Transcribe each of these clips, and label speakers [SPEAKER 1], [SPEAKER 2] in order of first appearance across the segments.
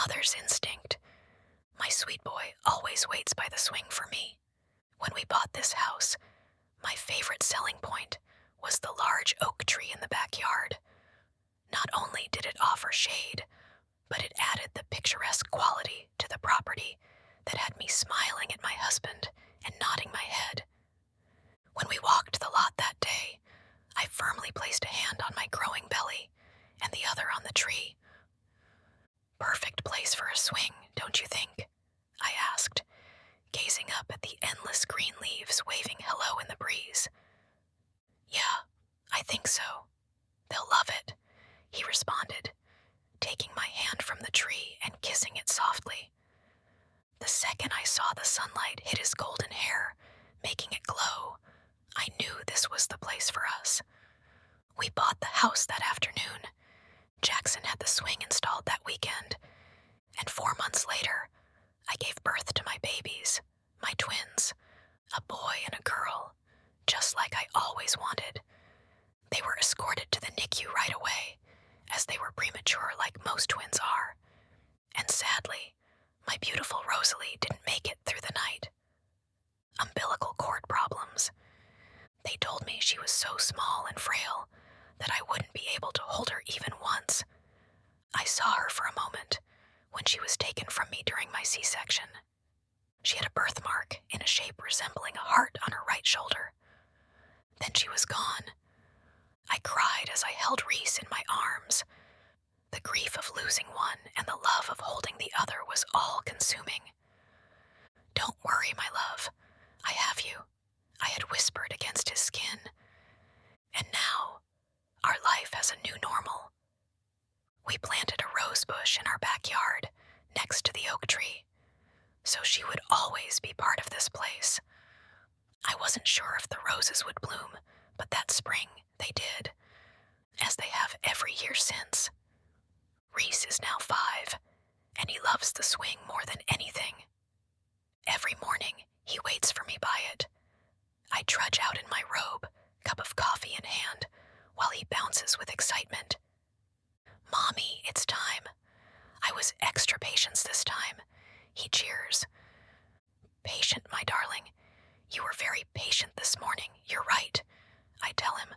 [SPEAKER 1] mother's instinct. My sweet boy always waits by the swing for me. When we bought this house, my favorite selling point was the large oak tree in the backyard. Not only did it offer shade, but it added the picturesque quality to the property that had me smiling at my husband and nodding my head. When we walked the lot that day, I firmly placed a hand on my growing belly and the other on the tree. Perfect place for a swing, don't you think? I asked, gazing up at the endless green leaves waving hello in the breeze. Yeah, I think so. They'll love it, he responded, taking my hand from the tree and kissing it softly. The second I saw the sunlight hit his golden hair, making it glow, I knew this was the place for us. We bought the house that afternoon. Jackson had the swing installed that weekend, and 4 months later, I gave birth to my babies, my twins, a boy and a girl, just like I always wanted. They were escorted to the NICU right away, as they were premature like most twins are. And sadly, my beautiful Rosalie didn't make it through the night. Umbilical cord problems. They told me she was so small and frail that I wouldn't be able to hold her even once. I saw her for a moment when she was taken from me during my C-section. She had a birthmark in a shape resembling a heart on her right shoulder. Then she was gone. I cried as I held Reese in my arms. The grief of losing one and the love of holding the other was all-consuming. "Don't worry, my love. I have you," I had whispered against his skin. And now, our life has a new normal. We planted a rose bush in our backyard, next to the oak tree, so she would always be part of this place. I wasn't sure if the roses would bloom, but that spring they did, as they have every year since. Reese is now 5, and he loves the swing more than anything. Every morning, he waits for me by it. I trudge out in my robe, cup of coffee in hand, while he bounces with excitement. "Mommy, it's time." I was extra patient this time. He cheers. "Patient, my darling. You were very patient this morning, you're right," I tell him,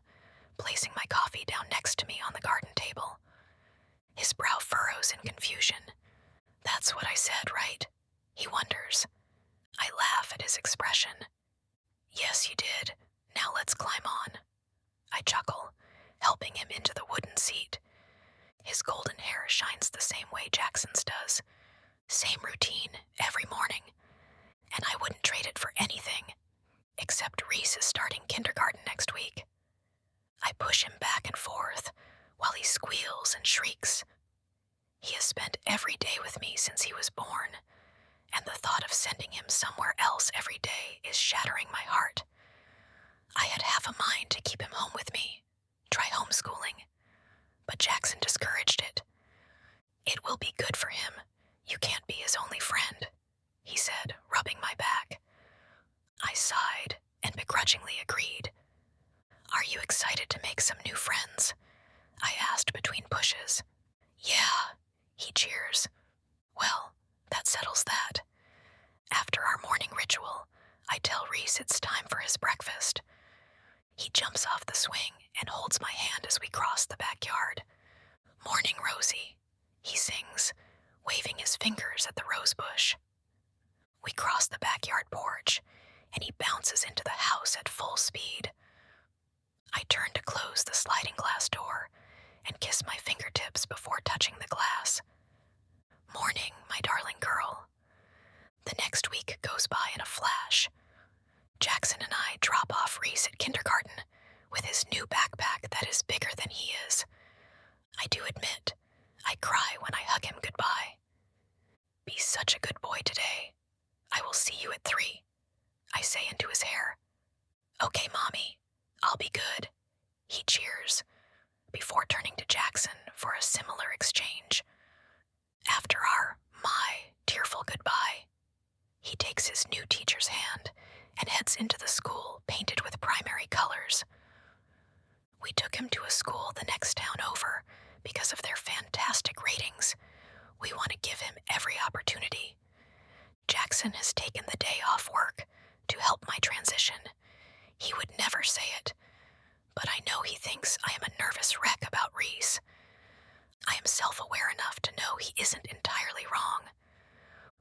[SPEAKER 1] placing my coffee down next to me on the garden table. His brow furrows in confusion. "That's what I said, right?" He wonders. I laugh at his expression. "Yes, you did. Now let's climb on." I chuckle, helping him into the wooden seat. His golden hair shines the same way Jackson's does. Same routine every morning. And I wouldn't trade it for anything, except Reese is starting kindergarten next week. I push him back and forth while he squeals and shrieks. He has spent every day with me since he was born, and the thought of sending him somewhere else every day is shattering my heart. I had half a mind to keep him home with me, try homeschooling, but Jackson discouraged it. "It will be good for him. You can't be his only friend," he said, rubbing my back. I sighed and begrudgingly agreed. "Are you excited to make some new friends?" I asked between pushes. "Yeah," he cheers. "Well, that settles that." After our morning ritual, I tell Reese it's time for his breakfast. He jumps off the swing and holds my hand as we cross the backyard. "Morning, Rosie," he sings, waving his fingers at the rose bush. We cross the backyard porch, and he bounces into the house at full speed. I turn to close the sliding glass door and kiss my fingertips before touching the glass. "Morning, my darling girl." The next week goes by in a flash. Jackson and I drop off Reese at kindergarten with his new backpack that is bigger than he is. I do admit, I cry when I hug him goodbye. "Be such a good boy today. I will see you at 3, I say into his hair. "Okay, Mommy, I'll be good," he cheers, before turning to Jackson for a similar exchange. After our tearful goodbye, he takes his new teacher's hand and heads into the school painted with primary colors. We took him to a school the next town over because of their fantastic ratings. We want to give him every opportunity. Jackson has taken the day off work to help my transition. He would never say it, but I know he thinks I am a nervous wreck about Reese. I am self-aware enough to know he isn't entirely wrong.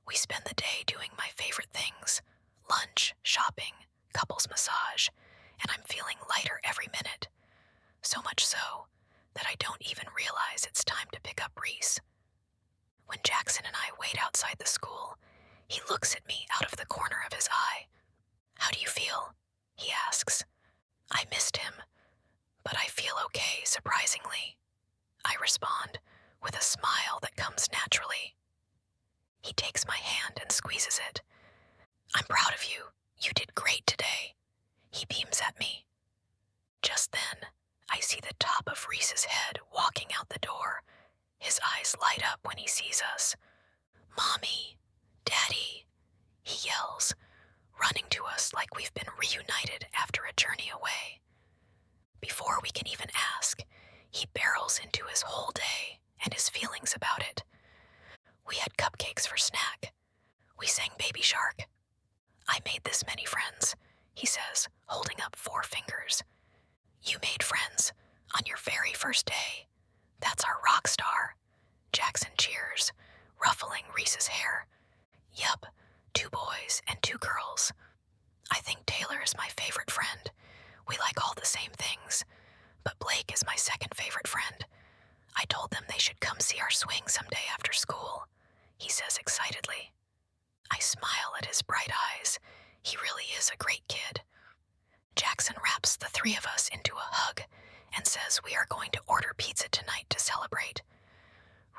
[SPEAKER 1] We spend the day doing my favorite things: lunch, shopping, couples massage, and I'm feeling lighter every minute. So much so that I don't even realize it's time to pick up Reese. When Jackson and I wait outside the school, he looks at me out of the corner of his eye. "How do you feel?" he asks. I missed him, but I feel okay, surprisingly. I respond with a smile that comes naturally. He takes my hand and squeezes it. "I'm proud of you. You did great today." He beams at me. Just then, I see the top of Reese's head walking out the door. His eyes light up when he sees us. "Mommy, Daddy," he yells, running to us like we've been reunited after a journey away. Before we can even ask, he barrels into his whole day and his feelings about it. "We had cupcakes for snack. We sang Baby Shark. I made this many friends," he says, holding up 4 fingers. "You made friends on your very first day. That's our rock star." Jackson cheers, ruffling Reese's hair. "Yup, 2 boys and 2 girls. I think Taylor is my favorite friend. We like all the same things, but Blake is my second favorite friend. I told them they should come see our swing someday after school," he says excitedly. I smile at his bright eyes. He really is a great kid. Jackson wraps the 3 of us into a hug and says we are going to order pizza tonight to celebrate.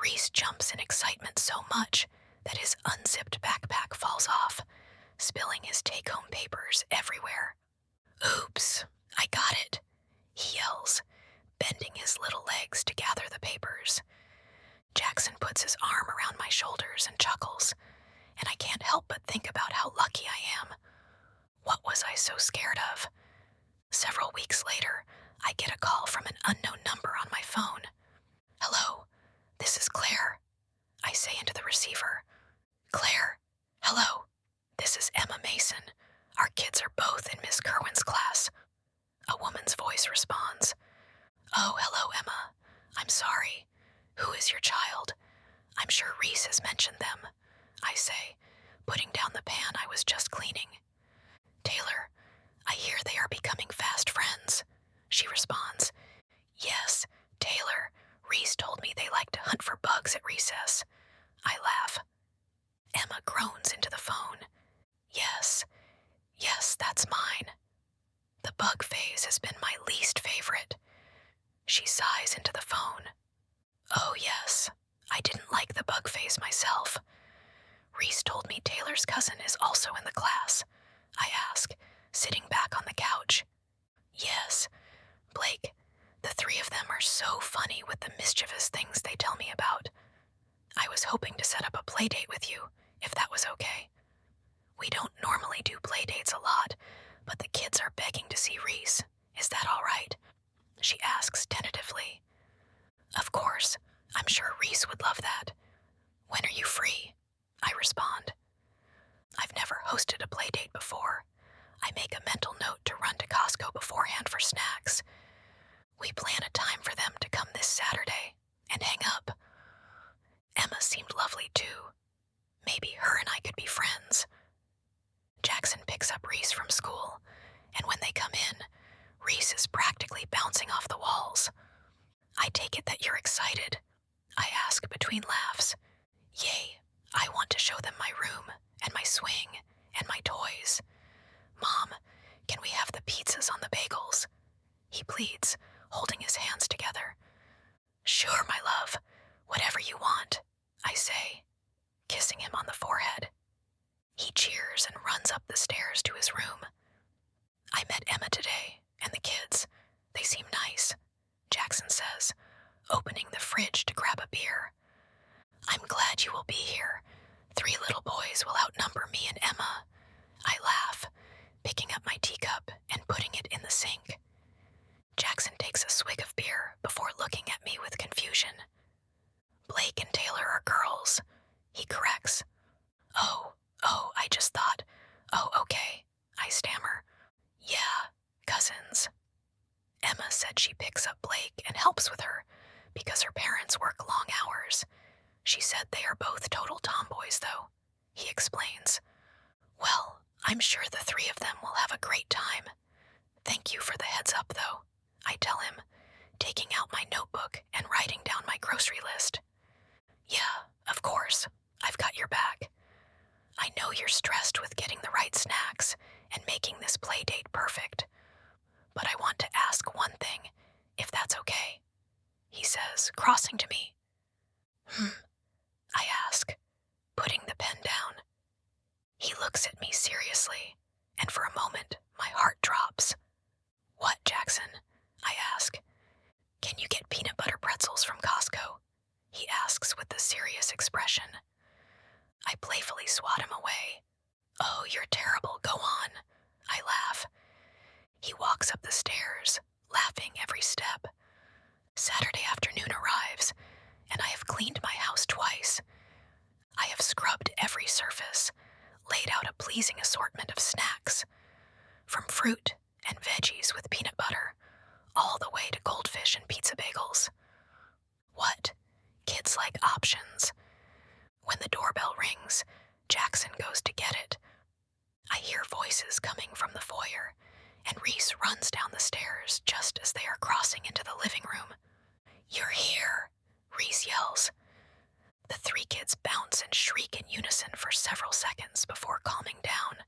[SPEAKER 1] Reese jumps in excitement so much that his unzipped backpack falls off, spilling his take-home papers everywhere. "Oops, I got it," he yells, bending his little legs to gather the papers. Jackson puts his arm around my shoulders and chuckles, and I can't help but think about how lucky I am. What was I so scared of? Several weeks later, I get a call from an unknown number on my phone. "Hello, this is Claire," I say into the receiver. "Claire, hello, this is Emma Mason. Our kids are both in Miss Kerwin's class." A woman's voice responds. "Oh, hello, Emma. I'm sorry. Who is your child? I'm sure Reese has mentioned them," I say, putting down the pan I was just cleaning. "Taylor, I hear they are becoming fast friends," she responds. "Yes, Taylor. Reese told me they like to hunt for bugs at recess." I laugh. Emma groans into the phone. Yes, that's mine. The bug phase has been my least favorite." She sighs into the phone. "Oh yes, I didn't like the bug phase myself. Reese told me Taylor's cousin is also in the class," I ask, sitting back on the couch. "Yes, Blake, the 3 of them are so funny with the mischievous things they tell me about. I was hoping to set up a play date with you, if that was okay. We don't normally do play dates a lot, but the kids are begging to see Reese. Is that all right?" she asks tentatively. "Of course, I'm sure Reese would love that. When are you free?" I respond. I've never hosted a play date before. I make a mental note to run to Costco beforehand for snacks. We plan a time for them to come this Saturday and hang up. Emma seemed lovely too. Maybe her and I could be friends. Jackson picks up Reese from school, and when they come in, Reese is practically bouncing off the walls. "I take it that you're excited?" I ask between laughs. "Yay, I want to show them my room and my swing and my toys. Mom, can we have the pizzas on the bagels?" he pleads, holding his hands together. "Sure, my love, whatever you want," I say, kissing him on the forehead. He cheers and runs up the stairs to his room. "I met Emma today, and the kids. They seem nice," Jackson says, opening the fridge to grab a beer. "I'm glad you will be here. 3 little boys will outnumber me and Emma." I laugh, picking up my teacup and putting it in the sink. Jackson takes a swig of beer before looking at me with confusion. "Blake and Taylor are girls," he corrects. I just thought. Oh, okay, I stammer. Yeah, cousins. Emma said she picks up Blake and helps with her because her parents work long hours. She said they are both total tomboys, though. He explains. Well, I'm sure the three of them will have a great time. Thank you for the heads up, though, I tell him, taking out my notebook and writing down my grocery list. Yeah, of course. I've got your back. I know you're stressed with getting the right snacks and making this play date perfect. But I want to ask one thing, if that's okay, he says, crossing to me. I ask, putting the pen down. He looks at me seriously, and for a moment, my heart drops. What, Jackson? I ask. Can you get peanut butter pretzels from Costco? He asks with a serious expression. I playfully swat him away. Oh, you're terrible, go on. I laugh. He walks up the stairs, laughing every step. Saturday afternoon arrives, and I have cleaned my house twice. I have scrubbed every surface, laid out a pleasing assortment of snacks, from fruit and veggies with peanut butter, all the way to goldfish and pizza bagels. What? Kids like options. When the doorbell rings, Jackson goes to get it. I hear voices coming from the foyer, and Reese runs down the stairs just as they are crossing into the living room. You're here, Reese yells. The three kids bounce and shriek in unison for several seconds before calming down.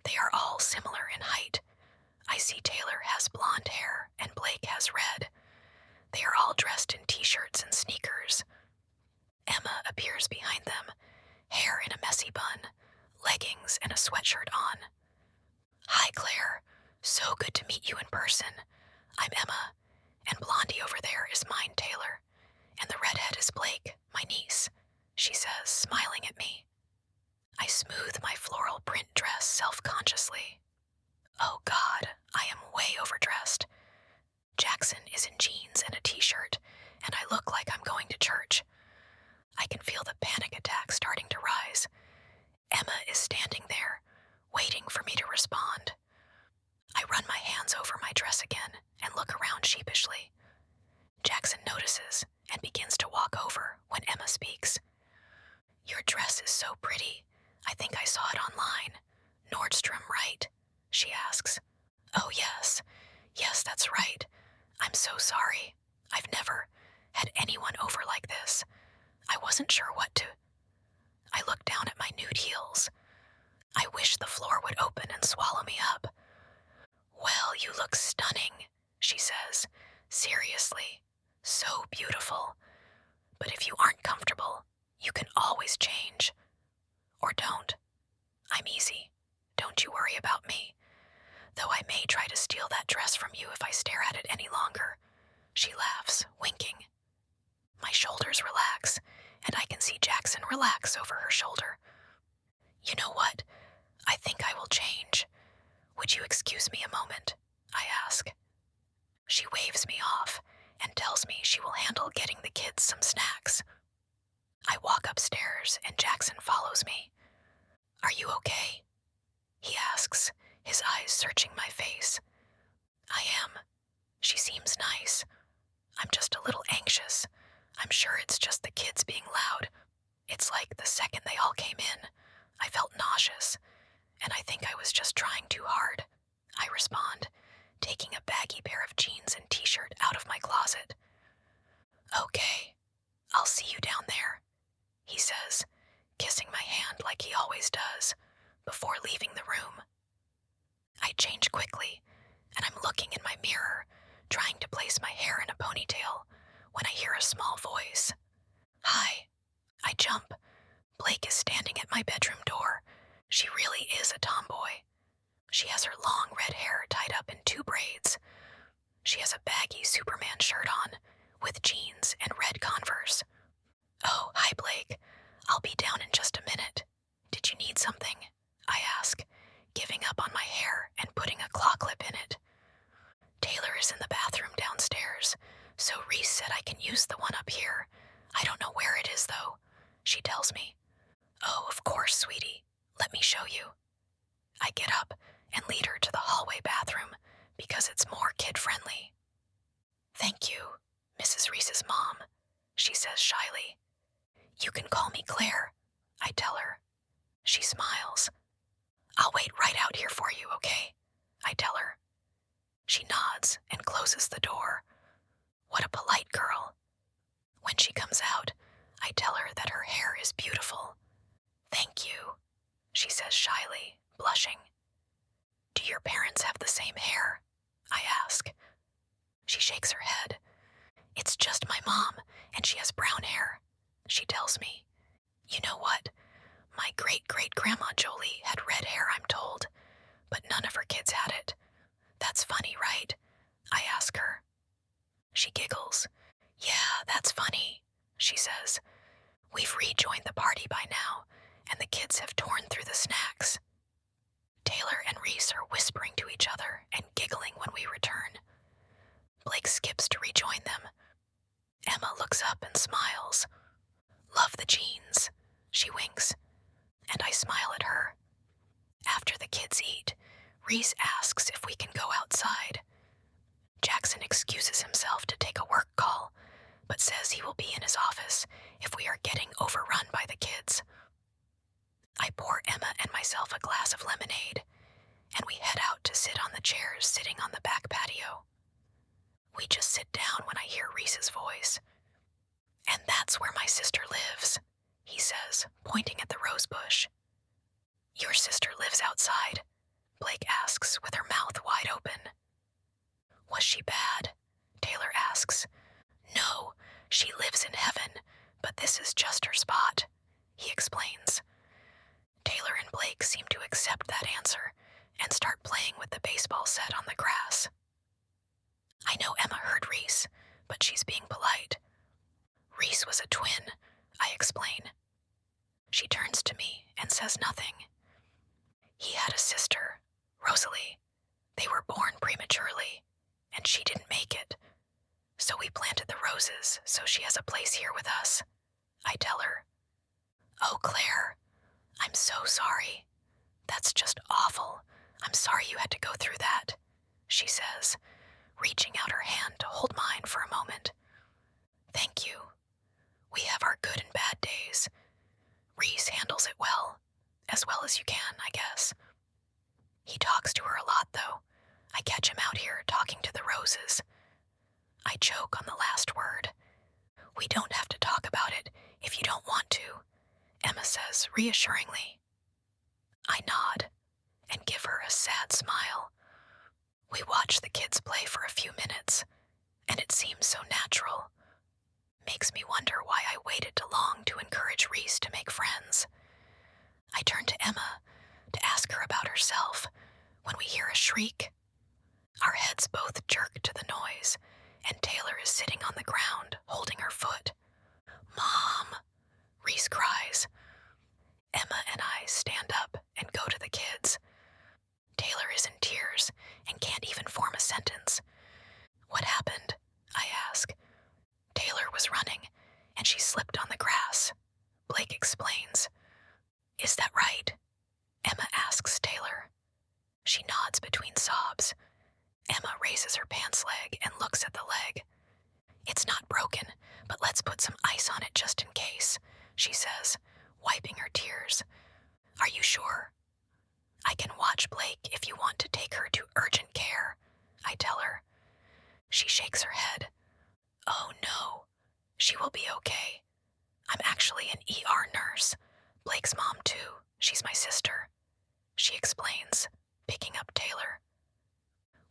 [SPEAKER 1] They are all similar in height. I see Taylor has blonde hair and Blake has red. They are all dressed in t-shirts and sneakers. Emma appears behind them, hair in a messy bun, leggings and a sweatshirt on. Hi, Claire. So good to meet you in person. I'm Emma, and Blondie over there is mine, Taylor, and the redhead is Blake, my niece, she says, smiling at me. I smooth my floral print dress self-consciously. Oh God, I am way overdressed. Jackson is in jeans and a t-shirt, and I look like I'm going to church. I can feel the panic attack starting to rise. Emma is standing there, waiting for me to respond. I run my hands over my dress again and look around sheepishly. Jackson notices and begins to walk over when Emma speaks. Your dress is so pretty. I think I saw it online. Nordstrom, right? She asks. Oh, yes. Yes, that's right. I'm so sorry. I've never had anyone over like this. I wasn't sure what to. I look down at my nude heels. I wish the floor would open and swallow me up. Well, you look stunning, she says, seriously. So beautiful. But if you aren't comfortable, you can always change. Or don't. I'm easy. Don't you worry about me. Though I may try to steal that dress from you if I stare at it any longer. She laughs, winking. My shoulders relax, and I can see Jackson relax over her shoulder. You know what? I think I will change. Would you excuse me a moment? I ask. She waves me off and tells me she will handle getting the kids some snacks. I walk upstairs and Jackson follows me. Are you okay? He asks, his eyes searching my face. I am. She seems nice. I'm just a little anxious. I'm sure it's just the kids being loud. It's like the second they all came in, I felt nauseous, and I think I was just trying too hard. I respond, taking a baggy pair of jeans and t-shirt out of my closet. Okay, I'll see you down there, he says, kissing my hand like he always does, before leaving the room. I change quickly, and I'm looking in my mirror, trying to place my hair in a ponytail, when I hear a small voice. Hi. I jump. Blake is standing at my bedroom door. She really is a tomboy. She has her long red hair tied up in 2 braids. She has a baggy Superman shirt on, with jeans and red Converse. Oh, hi, Blake. I'll be down in just a minute. Did you need something? I ask, giving up on my hair and putting a claw clip in it. Taylor is in the bathroom downstairs, so Reese said I can use the one up here. I don't know where it is, though. She tells me, Oh, of course, sweetie. Let me show you. I get up and lead her to the hallway bathroom because it's more kid-friendly. Thank you, Mrs. Reese's mom, she says shyly. You can call me Claire, I tell her. She smiles. I'll wait right out here for you, okay? I tell her. She nods and closes the door. What a polite girl. When she comes out, I tell her that her hair is beautiful. Thank you, she says shyly, blushing. Do your parents have the same hair? I ask. She shakes her head. It's just my mom, and she has brown hair, she tells me. You know what? My great-great-grandma Jolie had red hair, I'm told, but none of her kids had it. That's funny, right? I ask her. She giggles. Yeah, that's funny, she says. We've rejoined the party by now, and the kids have torn through the snacks. Taylor and Reese are whispering to each other and giggling when we return. Blake skips to rejoin them. Emma looks up and smiles. Love the jeans, she winks, and I smile at her. After the kids eat, Reese asks if we can go outside. Jackson excuses himself to take a work call, but says he will be in his office if we are getting overrun by the kids. I pour Emma and myself a glass of lemonade, and we head out to sit on the chairs sitting on the back patio. We just sit down when I hear Reese's voice. And that's where my sister lives, he says, pointing at the rose bush. Your sister lives outside? Blake asks with her mouth wide open. Was she bad? Taylor asks. No, she lives in heaven, but this is just her spot, he explains. Taylor and Blake seem to accept that answer and start playing with the baseball set on the grass. I know Emma heard Reese, but she's being polite. Reese was a twin, I explain. She turns to me and says nothing. He had a sister, Rosalie. They were born prematurely, and she didn't make it. So we planted the roses so she has a place here with us, I tell her. Oh, Claire, I'm so sorry. That's just awful. I'm sorry you had to go through that, she says, reaching out her hand to hold mine for a moment. Thank you. We have our good and bad days. Reese handles it well as you can, I guess. He talks to her a lot, though. I catch him out here talking to the roses. I choke on the last word. We don't have to talk about it if you don't want to, Emma says reassuringly. I nod and give her a sad smile. We watch the kids play for a few minutes, and it seems so natural. Makes me wonder why I waited too long to encourage Reese to make friends. I turn to Emma to ask her about herself when we hear a shriek. Our heads both jerk to the noise, and Taylor is sitting on the ground, holding her foot. Mom, Reese cries. Emma and I stand up and go to the kids. Taylor is in tears and can't even form a sentence. What happened? I ask. Taylor was running, and she slipped on the grass. Blake explains. Is that right? Emma asks Taylor. She nods between sobs. Emma raises her pants leg and looks at the leg. It's not broken, but let's put some ice on it just in case, she says, wiping her tears. Are you sure? I can watch Blake if you want to take her to urgent care, I tell her. She shakes her head. Oh no, she will be okay. I'm actually an ER nurse. Blake's mom too. She's my sister, she explains, picking up Taylor.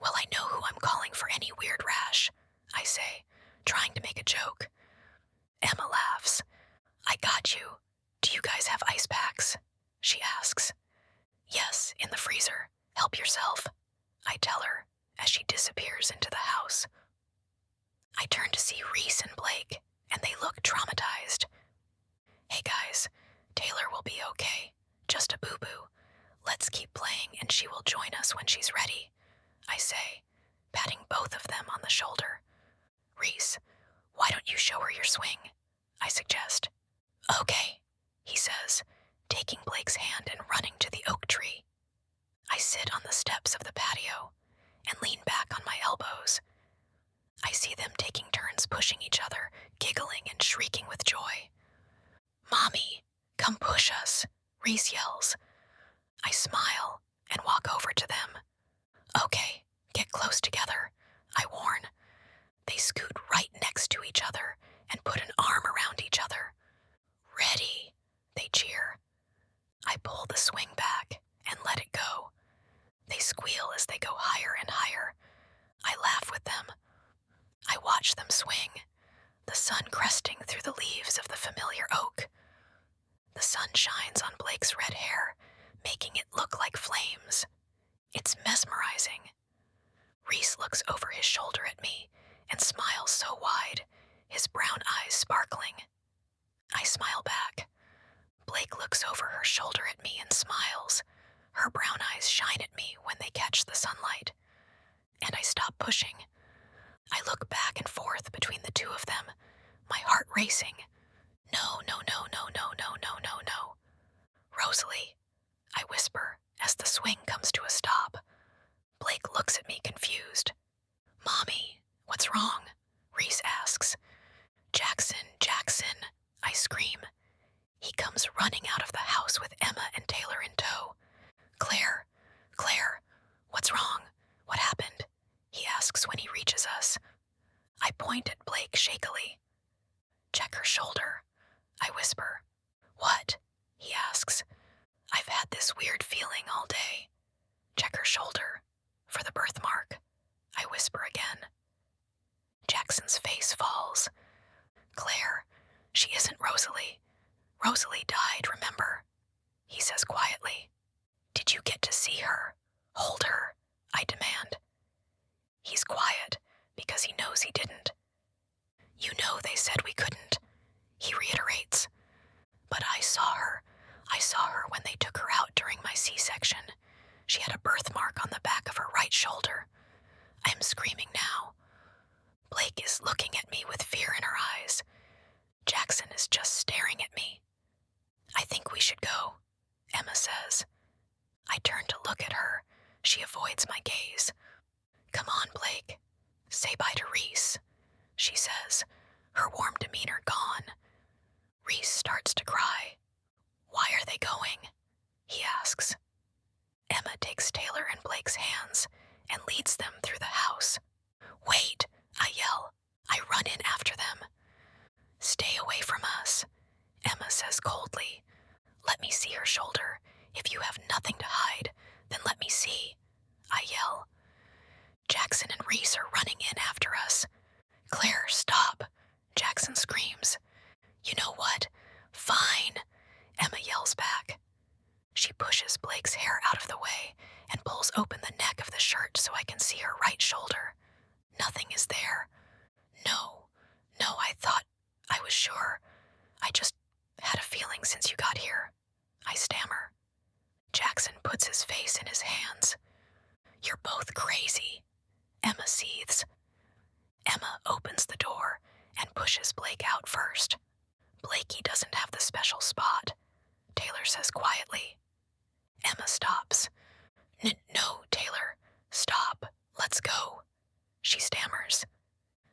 [SPEAKER 1] Well, I know who I'm calling for any weird rash, I say, trying to make a joke. Emma laughs. I got you. Do you guys have ice packs? She asks. Yes, in the freezer. Help yourself, I tell her as she disappears into the house. I turn to see Reese and Blake, and they look traumatized. Hey guys, Taylor will be okay. Just a boo-boo. Let's keep playing and she will join us when she's ready, I say, patting both of them on the shoulder. Reese, why don't you show her your swing? I suggest. Okay, he says, taking Blake's hand and running to the oak tree. I sit on the steps of the patio and lean back on my elbows. I see them taking turns pushing each other, giggling and shrieking with joy. "Mommy, come push us," Reese yells. I smile and walk over to them. "Okay, get close together," I warn. They scoot right next to each other and put an arm around each other. "Ready," they cheer. I pull the swing back and let it go. They squeal as they go higher and higher. I laugh with them. I watch them swing, the sun cresting through the leaves of the familiar oak. The sun shines on Blake's red hair, making it look like flames. It's mesmerizing. Reese looks over his shoulder at me and smiles so wide, his brown eyes sparkling. I smile back. Blake looks over her shoulder at me and smiles. Her brown eyes shine at me when they catch the sunlight. And I stop pushing. I look back and forth between the two of them, my heart racing. "No, no, no, no, no, no, no, no, no. Rosalie," I whisper as the swing comes to a stop. Blake looks at me confused. "Mommy, what's wrong?" Reese asks. "Jackson, Jackson," I scream. He comes running out of the house with Emma and Taylor in tow. Claire, what's wrong? What happened?" he asks when he reaches us. I point at Blake shakily. "Check her shoulder," I whisper. "What?" he asks. "I've had this weird feeling all day." "Check her shoulder. For the birthmark," I whisper again. Jackson's face falls. "Claire, she isn't Rosalie. Rosalie died, remember?" he says quietly. "Did you get to see her? Hold her," I demand. He's quiet because he knows he didn't. "You know they said we couldn't," he reiterates. "But I saw her. I saw her when they took her out during my C-section. She had a birthmark on the back of her right shoulder." I'm screaming now. Blake is looking at me with fear in her eyes. Jackson is just staring at me. "I think we should go," Emma says. I turn to look at her. She avoids my gaze. "Come on, Blake. Say bye to Reese," she says, her warm demeanor gone. Reese starts to cry. "Why are they going?" he asks. Emma takes Taylor and Blake's hands and leads them through the house. "Wait," I yell. I run in after them. "Stay away from us," Emma says coldly. "Let me see her shoulder. If you have nothing to hide, then let me see," I yell. Jackson and Reese are running in after us. "Claire, stop," Jackson screams. "You know what? Fine," Emma yells back. She pushes Blake's hair out of the way and pulls open the neck of the shirt so I can see her right shoulder. Nothing is there. No, I thought, I was sure. I just had a feeling since you got here," I stammer. Jackson puts his face in his hands. "You're both crazy," Emma seethes. Emma opens the door and pushes Blake out first. "Blakey doesn't have the special spot," Taylor says quietly. Emma stops. No, Taylor, stop. Let's go," she stammers.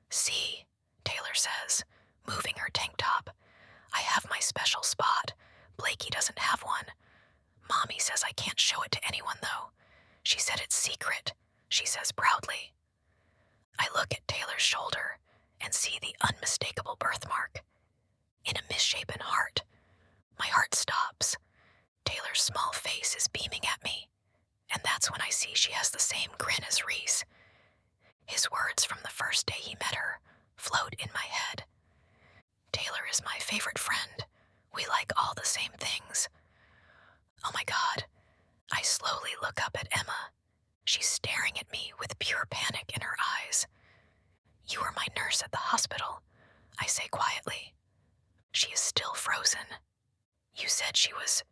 [SPEAKER 1] "See," Taylor says, moving her tank top. "I have my special spot. Blakey doesn't have one. Mommy says I can't show it to anyone, though. She said it's secret," she says proudly. I look at Taylor's shoulder and see the unmistakable birthmark. In a misshapen heart, my heart stops. Taylor's small face is beaming at me, and that's when I see she has the same grin as Reese. His words from the first day he met her float in my head. "Taylor is my favorite friend. We like all the same things." Oh my God. I slowly look up at Emma. She's staring at me with pure panic in her eyes. "You were my nurse at the hospital," I say quietly. She is still frozen. You said she was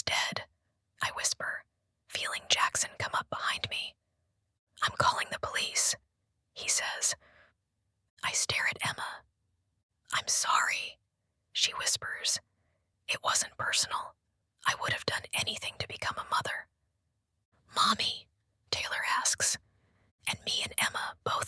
[SPEAKER 1] dead," I whisper, feeling Jackson come up behind me. "I'm calling the police," he says. I stare at Emma. "I'm sorry," she whispers, It wasn't personal. I would have done anything to become a mother. Mommy, Taylor asks, and me and Emma both